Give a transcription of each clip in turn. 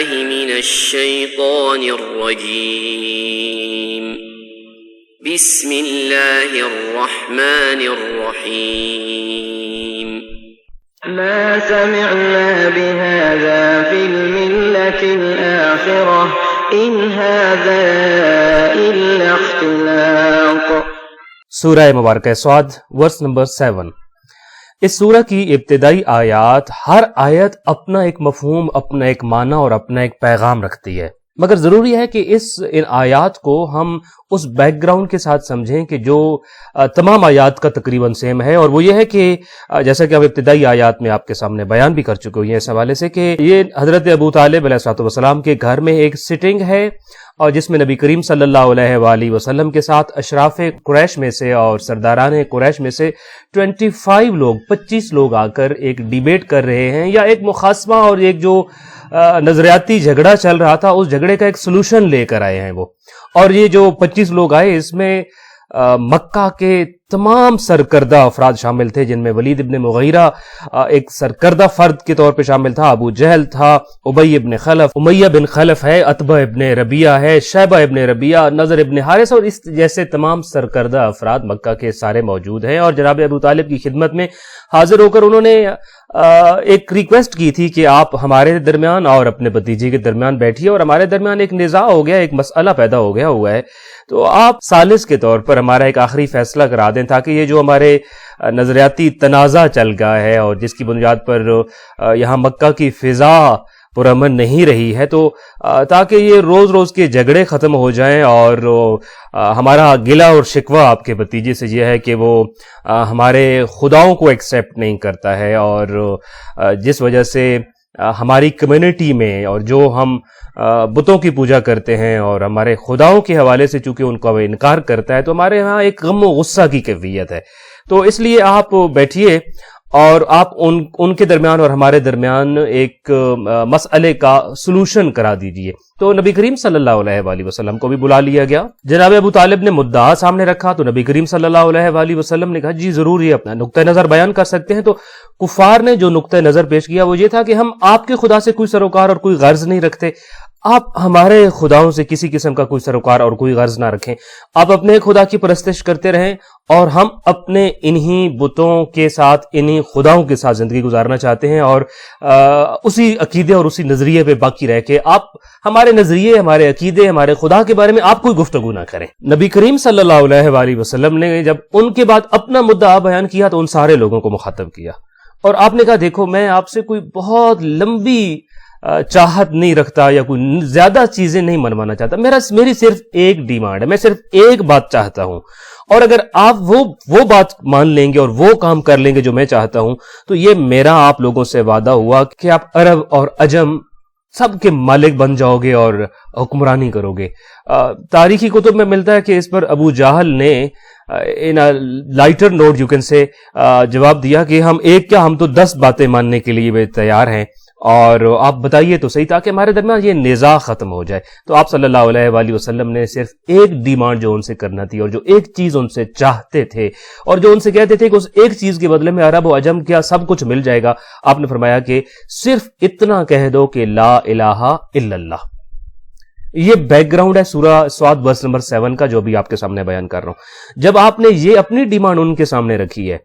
بالله من الشيطان الرجيم بسم الله الرحمن الرحيم ما سمعنا بهذا في الملة الآخرة إن هذا إلا اختلاق۔ سورہ مبارکہ صاد ورس نمبر 7۔ اس سورہ کی ابتدائی آیات، ہر آیت اپنا ایک مفہوم، اپنا ایک معنی اور اپنا ایک پیغام رکھتی ہے، مگر ضروری ہے کہ ان آیات کو ہم اس بیک گراؤنڈ کے ساتھ سمجھیں کہ جو تمام آیات کا تقریباً سیم ہے، اور وہ یہ ہے کہ جیسا کہ اب ابتدائی آیات میں آپ کے سامنے بیان بھی کر چکے ہیں اس حوالے سے کہ یہ حضرت ابو طالب علیہ السلام کے گھر میں ایک سٹنگ ہے، اور جس میں نبی کریم صلی اللہ علیہ وآلہ وسلم کے ساتھ اشراف قریش میں سے اور سرداران قریش میں سے 25 لوگ آ کر ایک ڈیبیٹ کر رہے ہیں، یا ایک مخاصمہ اور ایک جو نظریاتی جھگڑا چل رہا تھا اس جھگڑے کا ایک سلوشن لے کر آئے ہیں وہ۔ اور یہ جو 25 لوگ آئے اس میں مکہ کے تمام سرکردہ افراد شامل تھے، جن میں ولید ابن مغیرہ ایک سرکردہ فرد کے طور پہ شامل تھا، ابو جہل تھا، ابی ابن خلف، امیہ بن خلف ہے، عتبہ ابن ربیعہ ہے، شیبہ ابن ربیعہ، نضر ابن حارث، اور اس جیسے تمام سرکردہ افراد مکہ کے سارے موجود ہیں۔ اور جناب ابو طالب کی خدمت میں حاضر ہو کر انہوں نے ایک ریکویسٹ کی تھی کہ آپ ہمارے درمیان اور اپنے بھتیجے کے درمیان بیٹھیے، اور ہمارے درمیان ایک نزاع ہو گیا، ایک مسئلہ پیدا ہو گیا ہوا ہے، تو آپ ثالث کے طور پر ہمارا ایک آخری فیصلہ کرا دیں، تاکہ یہ جو ہمارے نظریاتی تنازع چل گیا ہے اور جس کی بنیاد پر یہاں مکہ کی فضا پرامن نہیں رہی ہے، تو تاکہ یہ روز روز کے جھگڑے ختم ہو جائیں، اور ہمارا گلہ اور شکوہ آپ کے بھتیجے سے یہ ہے کہ وہ ہمارے خداؤں کو ایکسیپٹ نہیں کرتا ہے، اور جس وجہ سے ہماری کمیونٹی میں اور جو ہم بتوں کی پوجا کرتے ہیں اور ہمارے خداؤں کے حوالے سے چونکہ ان کا وہ انکار کرتا ہے، تو ہمارے ہاں ایک غم و غصہ کی کیفیت ہے، تو اس لیے آپ بیٹھیے اور آپ ان کے درمیان اور ہمارے درمیان ایک مسئلے کا سلوشن کرا دیجئے۔ تو نبی کریم صلی اللہ علیہ وآلہ وسلم کو بھی بلا لیا گیا۔ جناب ابو طالب نے مدعا سامنے رکھا تو نبی کریم صلی اللہ علیہ وآلہ وسلم نے کہا جی ضرور یہ اپنا نقطہ نظر بیان کر سکتے ہیں۔ تو کفار نے جو نقطہ نظر پیش کیا وہ یہ تھا کہ ہم آپ کے خدا سے کوئی سروکار اور کوئی غرض نہیں رکھتے، آپ ہمارے خداؤں سے کسی قسم کا کوئی سروکار اور کوئی غرض نہ رکھیں، آپ اپنے خدا کی پرستش کرتے رہیں اور ہم اپنے انہی بتوں کے ساتھ انہی خداؤں کے ساتھ زندگی گزارنا چاہتے ہیں، اور اسی عقیدے اور اسی نظریے پہ باقی رہ کے آپ ہمارے نظریے، ہمارے عقیدے، ہمارے خدا کے بارے میں آپ کوئی گفتگو نہ کریں۔ نبی کریم صلی اللہ علیہ وآلہ وسلم نے جب ان کے بعد اپنا مدعا بیان کیا تو ان سارے لوگوں کو مخاطب کیا اور آپ نے کہا دیکھو میں آپ سے کوئی بہت لمبی چاہت نہیں رکھتا یا کوئی زیادہ چیزیں نہیں منوانا چاہتا، میری صرف ایک ڈیمانڈ ہے، میں صرف ایک بات چاہتا ہوں، اور اگر آپ وہ بات مان لیں گے اور وہ کام کر لیں گے جو میں چاہتا ہوں تو یہ میرا آپ لوگوں سے وعدہ ہوا کہ آپ عرب اور عجم سب کے مالک بن جاؤ گے اور حکمرانی کرو گے۔ تاریخی کتب میں ملتا ہے کہ اس پر ابو جہل نے ان لائٹر نوٹ یو کین سے جواب دیا کہ ہم ایک کیا ہم تو 10 باتیں ماننے کے لیے تیار ہیں، اور آپ بتائیے تو صحیح تاکہ ہمارے درمیان یہ نزاع ختم ہو جائے۔ تو آپ صلی اللہ علیہ وآلہ وسلم نے صرف ایک ڈیمانڈ جو ان سے کرنا تھی اور جو ایک چیز ان سے چاہتے تھے اور جو ان سے کہتے تھے کہ اس ایک چیز کے بدلے میں عرب و عجم کیا سب کچھ مل جائے گا، آپ نے فرمایا کہ صرف اتنا کہہ دو کہ لا الہ الا اللہ۔ یہ بیک گراؤنڈ ہے سورہ صاد ورس نمبر 7 کا جو بھی آپ کے سامنے بیان کر رہا ہوں۔ جب آپ نے یہ اپنی ڈیمانڈ ان کے سامنے رکھی ہے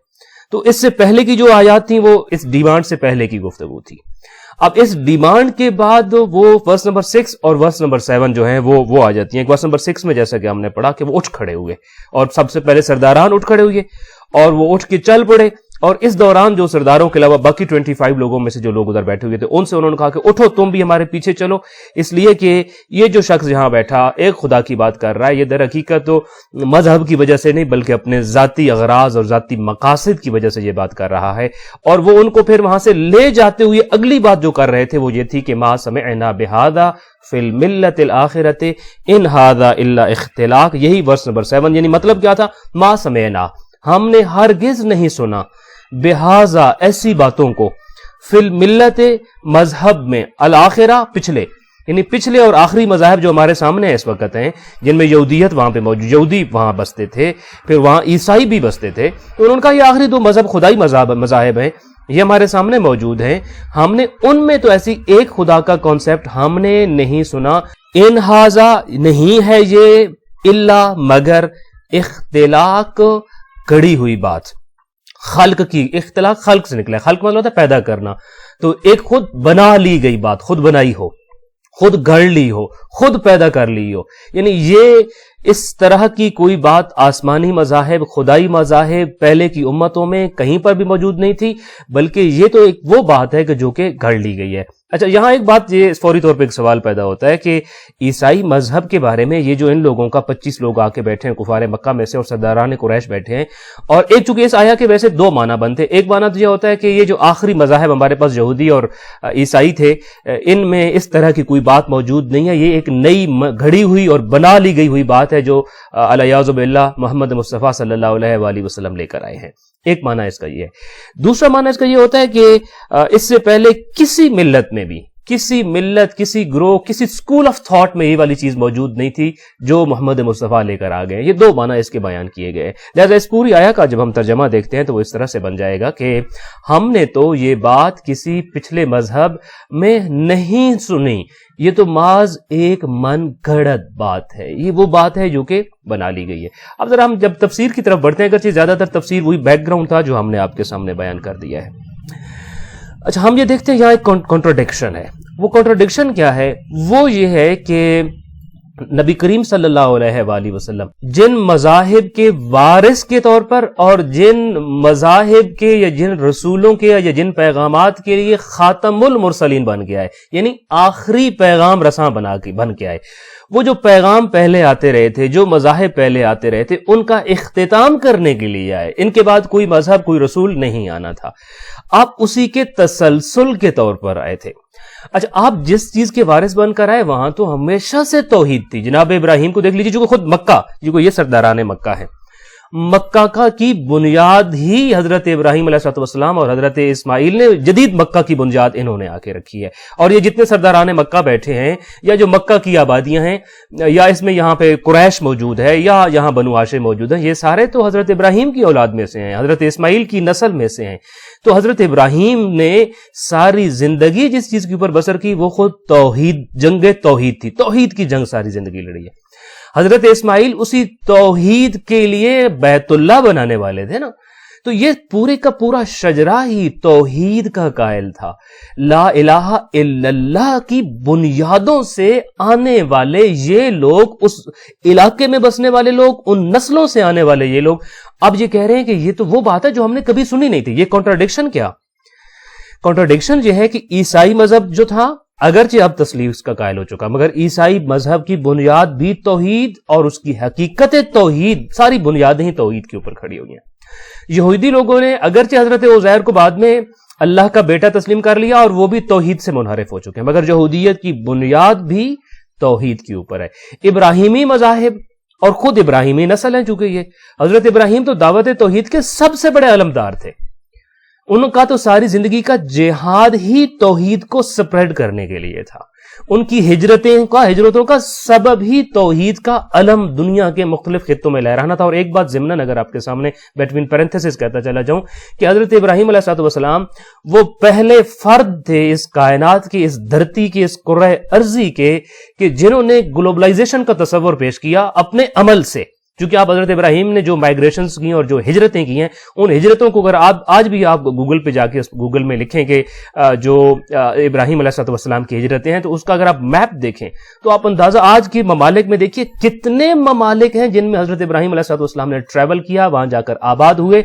تو اس سے پہلے کی جو آیات تھیں وہ اس ڈیمانڈ سے پہلے کی گفتگو تھی۔ اب اس ڈیمانڈ کے بعد وہ ورس نمبر 6 اور ورس نمبر 7 جو ہیں وہ آ جاتی ہیں۔ ورس نمبر 6 میں جیسا کہ ہم نے پڑھا کہ وہ اٹھ کھڑے ہوئے اور سب سے پہلے سرداران اٹھ کھڑے ہوئے اور وہ اٹھ کے چل پڑے، اور اس دوران جو سرداروں کے علاوہ باقی 25 لوگوں میں سے جو لوگ ادھر بیٹھے ہوئے تھے ان سے انہوں نے کہا کہ اٹھو تم بھی ہمارے پیچھے چلو، اس لیے کہ یہ جو شخص یہاں بیٹھا ایک خدا کی بات کر رہا ہے، یہ در حقیقت تو مذہب کی وجہ سے نہیں بلکہ اپنے ذاتی اغراض اور ذاتی مقاصد کی وجہ سے یہ بات کر رہا ہے۔ اور وہ ان کو پھر وہاں سے لے جاتے ہوئے اگلی بات جو کر رہے تھے وہ یہ تھی کہ ما سمعنا بہذا فی الملۃ الآخرۃ ان ھذا الا اختلاق۔ یہی ورس نمبر 7 یعنی مطلب کیا تھا؟ ما سمعنا، ہم نے ہرگز نہیں سنا، بہذا ایسی باتوں کو، فی الملت مذہب میں، الآخرہ پچھلے، یعنی پچھلے اور آخری مذاہب جو ہمارے سامنے اس وقت ہیں جن میں یہودیت وہاں پہ موجود، یہودی وہاں بستے تھے، پھر وہاں عیسائی بھی بستے تھے، تو انہوں نے کہا یہ آخری 2 مذہب خدائی مذاہب ہیں، یہ ہمارے سامنے موجود ہیں. ہم نے ان میں تو ایسی ایک خدا کا کانسیپٹ ہم نے نہیں سنا. ان ہاذا نہیں ہے یہ الا مگر اختلاق گڑی ہوئی بات. خلق کی اختلاق خلق سے نکلا ہے. خلق مطلب ہوتا ہے پیدا کرنا. تو ایک خود بنا لی گئی بات، خود بنائی ہو، خود گھڑ لی ہو، خود پیدا کر لی ہو. یعنی یہ اس طرح کی کوئی بات آسمانی مذاہب، خدائی مذاہب پہلے کی امتوں میں کہیں پر بھی موجود نہیں تھی، بلکہ یہ تو ایک وہ بات ہے کہ جو کہ گھڑ لی گئی ہے. اچھا، یہاں ایک بات، یہ فوری طور پہ ایک سوال پیدا ہوتا ہے کہ عیسائی مذہب کے بارے میں یہ جو ان لوگوں کا 25 لوگ آ کے بیٹھے ہیں کفار مکہ میں سے اور سرداران قریش بیٹھے ہیں، اور ایک چونکہ اس آیا کے ویسے دو معنی بنتے ہیں. ایک معنی تو یہ ہوتا ہے کہ یہ جو آخری مذاہب ہمارے پاس یہودی اور عیسائی تھے، ان میں اس طرح کی کوئی بات موجود نہیں ہے، یہ ایک نئی گھڑی ہوئی اور بنا لی گئی ہوئی بات ہے جو علیہ باللہ محمد مصطفیٰ صلی اللہ علیہ وآلہ وسلم لے کر آئے ہیں. ایک معنی اس کا یہ ہے. دوسرا معنی اس کا یہ ہوتا ہے کہ اس سے پہلے کسی ملت میں بھی، کسی ملت، کسی گروہ، کسی سکول آف تھاٹ میں یہ والی چیز موجود نہیں تھی جو محمد مصطفیٰ لے کر آ گئے. یہ دو معنی اس کے بیان کیے گئے. لہذا اس پوری آیا کا جب ہم ترجمہ دیکھتے ہیں تو وہ اس طرح سے بن جائے گا کہ ہم نے تو یہ بات کسی پچھلے مذہب میں نہیں سنی، یہ تو محض ایک من گھڑت بات ہے، یہ وہ بات ہے جو کہ بنا لی گئی ہے. اب ذرا ہم جب تفسیر کی طرف بڑھتے ہیں، اگرچہ زیادہ تر تفسیر وہی بیک گراؤنڈ تھا جو ہم نے آپ کے سامنے بیان کر دیا ہے. اچھا، ہم یہ دیکھتے ہیں یہاں ایک کنٹراڈکشن ہے. وہ کنٹراڈکشن کیا ہے؟ وہ یہ ہے کہ نبی کریم صلی اللہ علیہ وآلہ وسلم جن مذاہب کے وارث کے طور پر اور جن مذاہب کے یا جن رسولوں کے یا جن پیغامات کے لیے خاتم المرسلین بن گیا ہے، یعنی آخری پیغام رساں بن کے آئے، وہ جو پیغام پہلے آتے رہے تھے، جو مذاہب پہلے آتے رہے تھے، ان کا اختتام کرنے کے لیے آئے. ان کے بعد کوئی مذہب، کوئی رسول نہیں آنا تھا. آپ اسی کے تسلسل کے طور پر آئے تھے. اچھا، آپ جس چیز کے وارث بن کر آئے وہاں تو ہمیشہ سے توحید تھی. جناب ابراہیم کو دیکھ لیجیے، جو کہ خود مکہ، جو یہ سرداران مکہ ہیں، مکہ کا کی بنیاد ہی حضرت ابراہیم علیہ السلام اور حضرت اسماعیل نے، جدید مکہ کی بنیاد انہوں نے آ کے رکھی ہے. اور یہ جتنے سرداران مکہ بیٹھے ہیں یا جو مکہ کی آبادیاں ہیں، یا اس میں یہاں پہ قریش موجود ہے یا یہاں بنو ہاشم موجود ہیں، یہ سارے تو حضرت ابراہیم کی اولاد میں سے ہیں، حضرت اسماعیل کی نسل میں سے ہیں. تو حضرت ابراہیم نے ساری زندگی جس چیز کے اوپر بسر کی وہ خود توحید، جنگ توحید تھی. توحید کی جنگ ساری زندگی لڑی ہے. حضرت اسماعیل اسی توحید کے لیے بیت اللہ بنانے والے تھے نا. تو یہ پورے کا پورا شجرہ ہی توحید کا قائل تھا. لا الہ الا اللہ کی بنیادوں سے آنے والے یہ لوگ، اس علاقے میں بسنے والے لوگ، ان نسلوں سے آنے والے یہ لوگ اب یہ کہہ رہے ہیں کہ یہ تو وہ بات ہے جو ہم نے کبھی سنی نہیں تھی. یہ کنٹراڈکشن کیا؟ کنٹراڈکشن یہ ہے کہ عیسائی مذہب جو تھا، اگرچہ اب تسلیم اس کا قائل ہو چکا، مگر عیسائی مذہب کی بنیاد بھی توحید اور اس کی حقیقت توحید، ساری بنیادیں ہی توحید کے اوپر کھڑی ہوئی ہیں. یہودی لوگوں نے اگرچہ حضرت عزیر کو بعد میں اللہ کا بیٹا تسلیم کر لیا اور وہ بھی توحید سے منحرف ہو چکے ہیں، مگر یہودیت کی بنیاد بھی توحید کے اوپر ہے. ابراہیمی مذاہب اور خود ابراہیمی نسل ہیں، چونکہ یہ حضرت ابراہیم تو دعوت توحید کے سب سے بڑے علمدار تھے. ان کا تو ساری زندگی کا جہاد ہی توحید کو سپریڈ کرنے کے لیے تھا. ان کی ہجرتوں کا سبب ہی توحید کا علم دنیا کے مختلف خطوں میں لہرانا تھا. اور ایک بات ضمناً اگر آپ کے سامنے بٹوین پیرنتھیسز کہتا چلا جاؤں کہ حضرت ابراہیم علیہ السلام وہ پہلے فرد تھے اس کائنات کی، اس دھرتی کی، اس کرۂ ارضی کے، کہ جنہوں نے گلوبلائزیشن کا تصور پیش کیا اپنے عمل سے. چونکہ آپ حضرت ابراہیم نے جو مائگریشنز کی اور جو ہجرتیں کی ہیں، ان ہجرتوں کو اگر آج بھی آپ گوگل پہ جا کے گوگل میں لکھیں کہ جو ابراہیم علیہ السلام کی ہجرتیں ہیں، تو اس کا اگر آپ میپ دیکھیں تو آپ اندازہ آج کے ممالک میں دیکھیے کتنے ممالک ہیں جن میں حضرت ابراہیم علیہ السلام نے ٹریول کیا، وہاں جا کر آباد ہوئے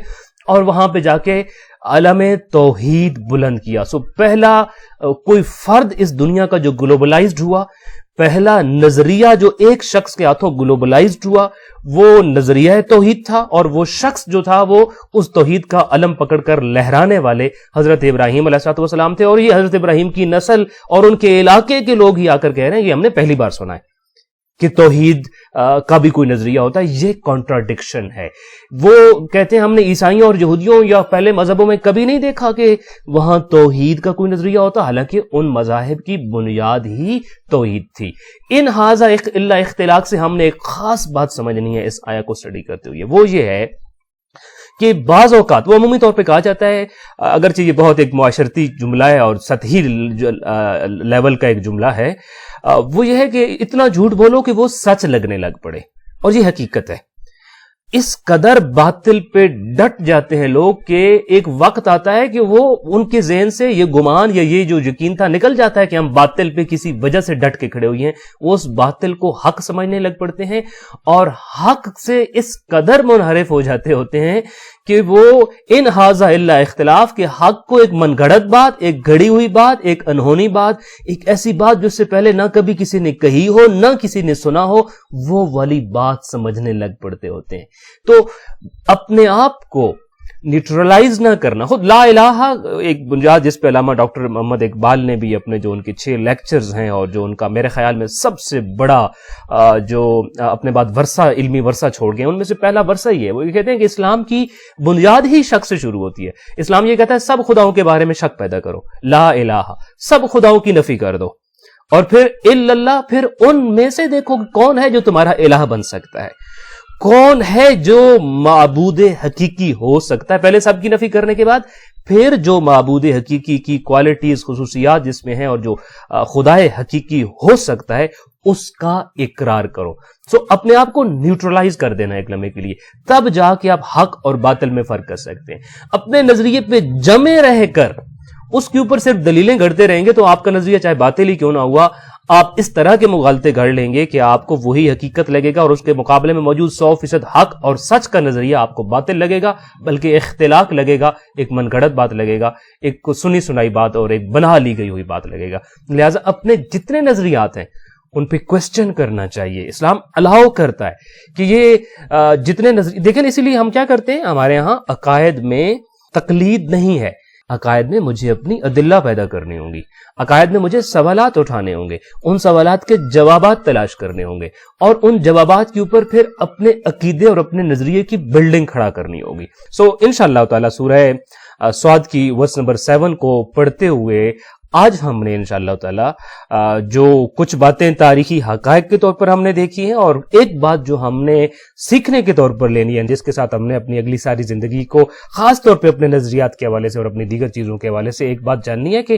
اور وہاں پہ جا کے علم توحید بلند کیا. سو پہلا کوئی فرد اس دنیا کا جو گلوبلائزڈ ہوا، پہلا نظریہ جو ایک شخص کے ہاتھوں گلوبلائزڈ ہوا، وہ نظریہ توحید تھا، اور وہ شخص جو تھا وہ اس توحید کا علم پکڑ کر لہرانے والے حضرت ابراہیم علیہ السلام تھے. اور یہ حضرت ابراہیم کی نسل اور ان کے علاقے کے لوگ ہی آ کر کہہ رہے ہیں، یہ ہم نے پہلی بار سنا ہے کہ توحید کا بھی کوئی نظریہ ہوتا ہے. یہ کنٹراڈکشن ہے. وہ کہتے ہیں ہم نے عیسائیوں اور یہودیوں یا پہلے مذہبوں میں کبھی نہیں دیکھا کہ وہاں توحید کا کوئی نظریہ ہوتا، حالانکہ ان مذاہب کی بنیاد ہی توحید تھی. ان ھذا الا اختلاق سے ہم نے ایک خاص بات سمجھنی ہے اس آیا کو اسٹڈی کرتے ہوئے. وہ یہ ہے کہ بعض اوقات وہ عمومی طور پہ کہا جاتا ہے، اگرچہ یہ بہت ایک معاشرتی جملہ ہے اور سطحی لیول کا ایک جملہ ہے، وہ یہ ہے کہ اتنا جھوٹ بولو کہ وہ سچ لگنے لگ پڑے، اور یہ حقیقت ہے۔ اس قدر باطل پہ ڈٹ جاتے ہیں لوگ کہ ایک وقت آتا ہے کہ وہ ان کے ذہن سے یہ گمان یا یہ جو یقین تھا نکل جاتا ہے کہ ہم باطل پہ کسی وجہ سے ڈٹ کے کھڑے ہوئے ہیں، وہ اس باطل کو حق سمجھنے لگ پڑتے ہیں اور حق سے اس قدر منحرف ہو جاتے ہوتے ہیں کہ وہ ان ھذا الا اختلاف کے حق کو ایک من گھڑت بات، ایک گھڑی ہوئی بات، ایک انہونی بات، ایک ایسی بات جو اس سے پہلے نہ کبھی کسی نے کہی ہو نہ کسی نے سنا ہو، وہ والی بات سمجھنے لگ پڑتے ہوتے ہیں۔ تو اپنے آپ کو نیوٹرلائز نہ کرنا، خود لا الہ ایک بنیاد جس پہ علامہ ڈاکٹر محمد اقبال نے بھی اپنے جو ان کے 6 لیکچرز ہیں اور جو ان کا میرے خیال میں سب سے بڑا جو اپنے بعد ورثہ، علمی ورثہ چھوڑ گئے، ان میں سے پہلا ورثہ یہ ہے، وہ یہ کہتے ہیں کہ اسلام کی بنیاد ہی شک سے شروع ہوتی ہے۔ اسلام یہ کہتا ہے سب خداؤں کے بارے میں شک پیدا کرو، لا الہ، سب خداؤں کی نفی کر دو، اور پھر الا اللہ، پھر ان میں سے دیکھو کون ہے جو تمہارا الہ بن سکتا ہے، کون ہے جو معبود حقیقی ہو سکتا ہے۔ پہلے سب کی نفی کرنے کے بعد پھر جو معبود حقیقی کی کوالٹیز، خصوصیات جس میں ہیں اور جو خدائے حقیقی ہو سکتا ہے اس کا اقرار کرو۔ اپنے آپ کو نیوٹرلائز کر دینا ایک لمحے کے لیے، تب جا کے آپ حق اور باطل میں فرق کر سکتے ہیں۔ اپنے نظریے پہ جمے رہ کر اس کے اوپر صرف دلیلیں گھڑتے رہیں گے تو آپ کا نظریہ چاہے باطل ہی کیوں نہ ہوا، آپ اس طرح کے مغالطے گھڑ لیں گے کہ آپ کو وہی حقیقت لگے گا اور اس کے مقابلے میں موجود 100% حق اور سچ کا نظریہ آپ کو باطل لگے گا، بلکہ اختلاق لگے گا، ایک من گھڑت بات لگے گا، ایک سنی سنائی بات اور ایک بنا لی گئی ہوئی بات لگے گا۔ لہٰذا اپنے جتنے نظریات ہیں ان پہ کوسچن کرنا چاہیے۔ اسلام الاؤ کرتا ہے کہ یہ جتنے نظریے دیکھیں، اسی لیے ہم کیا کرتے ہیں، ہمارے ہاں عقائد میں تقلید نہیں ہے، عقائد میں مجھے اپنی ادلہ پیدا کرنی ہوں گی، عقائد میں مجھے سوالات اٹھانے ہوں گے، ان سوالات کے جوابات تلاش کرنے ہوں گے، اور ان جوابات کے اوپر پھر اپنے عقیدے اور اپنے نظریے کی بلڈنگ کھڑا کرنی ہوگی۔ انشاءاللہ تعالی سورہ صاد کی ورس نمبر 7 کو پڑھتے ہوئے آج ہم نے انشاءاللہ تعالی جو کچھ باتیں تاریخی حقائق کے طور پر ہم نے دیکھی ہیں، اور ایک بات جو ہم نے سیکھنے کے طور پر لینی ہے، جس کے ساتھ ہم نے اپنی اگلی ساری زندگی کو خاص طور پہ اپنے نظریات کے حوالے سے اور اپنی دیگر چیزوں کے حوالے سے ایک بات جاننی ہے کہ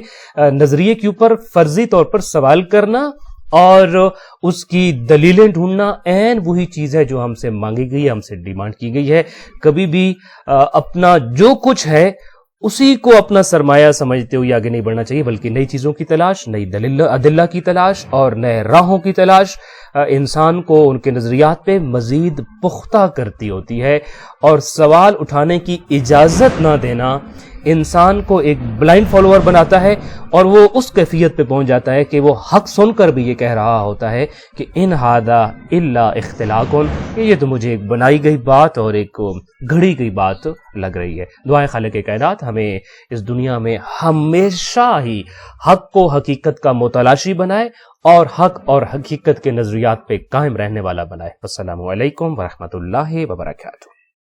نظریے کے اوپر فرضی طور پر سوال کرنا اور اس کی دلیلیں ڈھونڈنا عین وہی چیز ہے جو ہم سے مانگی گئی ہے، ہم سے ڈیمانڈ کی گئی ہے۔ کبھی بھی اپنا جو کچھ ہے اسی کو اپنا سرمایہ سمجھتے ہوئے آگے نہیں بڑھنا چاہیے، بلکہ نئی چیزوں کی تلاش، نئی ادلہ کی تلاش اور نئے راہوں کی تلاش انسان کو ان کے نظریات پہ مزید پختہ کرتی ہوتی ہے، اور سوال اٹھانے کی اجازت نہ دینا انسان کو ایک بلائنڈ فالوور بناتا ہے، اور وہ اس کیفیت پہ پہنچ جاتا ہے کہ وہ حق سن کر بھی یہ کہہ رہا ہوتا ہے کہ ان ھذا الا اختلاق، یہ تو مجھے ایک بنائی گئی بات اور ایک گھڑی گئی بات لگ رہی ہے۔ دعائے خالق کائنات ہمیں اس دنیا میں ہمیشہ ہی حق کو حقیقت کا متلاشی بنائے اور حق اور حقیقت کے نظریات پہ قائم رہنے والا بنائے۔ السلام علیکم ورحمۃ اللہ وبرکاتہ۔